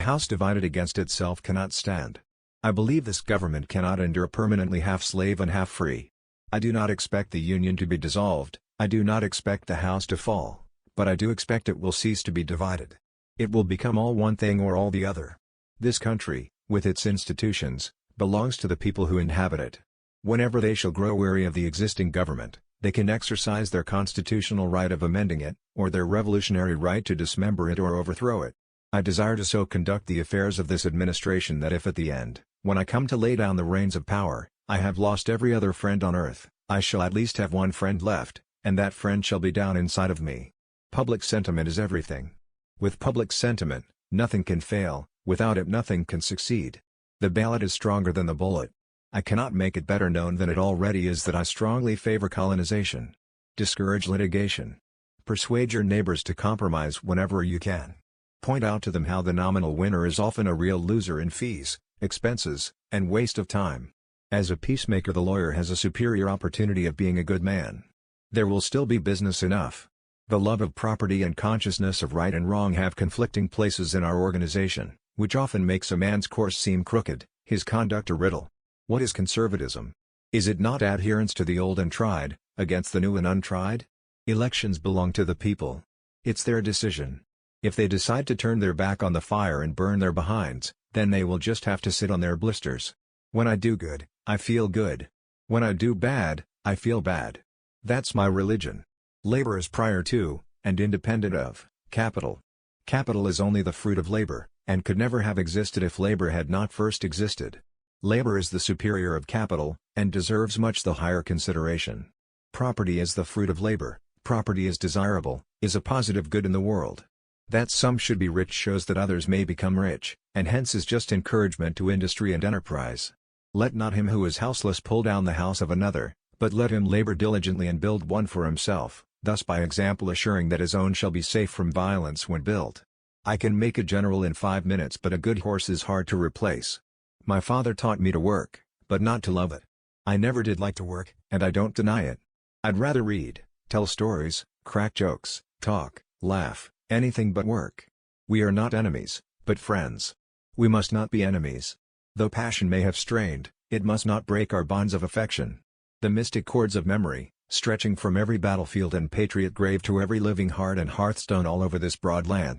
house divided against itself cannot stand. I believe this government cannot endure permanently half slave and half free. I do not expect the Union to be dissolved, I do not expect the house to fall, but I do expect it will cease to be divided. It will become all one thing or all the other. This country, with its institutions, belongs to the people who inhabit it. Whenever they shall grow weary of the existing government, they can exercise their constitutional right of amending it, or their revolutionary right to dismember it or overthrow it. I desire to so conduct the affairs of this administration that if at the end, when I come to lay down the reins of power, I have lost every other friend on earth, I shall at least have one friend left, and that friend shall be down inside of me. Public sentiment is everything. With public sentiment, nothing can fail, without it nothing can succeed. The ballot is stronger than the bullet. I cannot make it better known than it already is that I strongly favor colonization. Discourage litigation. Persuade your neighbors to compromise whenever you can. Point out to them how the nominal winner is often a real loser in fees, expenses, and waste of time. As a peacemaker, the lawyer has a superior opportunity of being a good man. There will still be business enough. The love of property and consciousness of right and wrong have conflicting places in our organization, which often makes a man's course seem crooked, his conduct a riddle. What is conservatism? Is it not adherence to the old and tried, against the new and untried? Elections belong to the people. It's their decision. If they decide to turn their back on the fire and burn their behinds, then they will just have to sit on their blisters. When I do good, I feel good. When I do bad, I feel bad. That's my religion. Labor is prior to, and independent of, capital. Capital is only the fruit of labor, and could never have existed if labor had not first existed. Labor is the superior of capital, and deserves much the higher consideration. Property is the fruit of labor, property is desirable, is a positive good in the world. That some should be rich shows that others may become rich, and hence is just encouragement to industry and enterprise. Let not him who is houseless pull down the house of another, but let him labor diligently and build one for himself, thus by example assuring that his own shall be safe from violence when built. I can make a general in 5 minutes, but a good horse is hard to replace. My father taught me to work, but not to love it. I never did like to work, and I don't deny it. I'd rather read, tell stories, crack jokes, talk, laugh, anything but work. We are not enemies, but friends. We must not be enemies. Though passion may have strained, it must not break our bonds of affection. The mystic cords of memory, stretching from every battlefield and patriot grave to every living heart and hearthstone all over this broad land,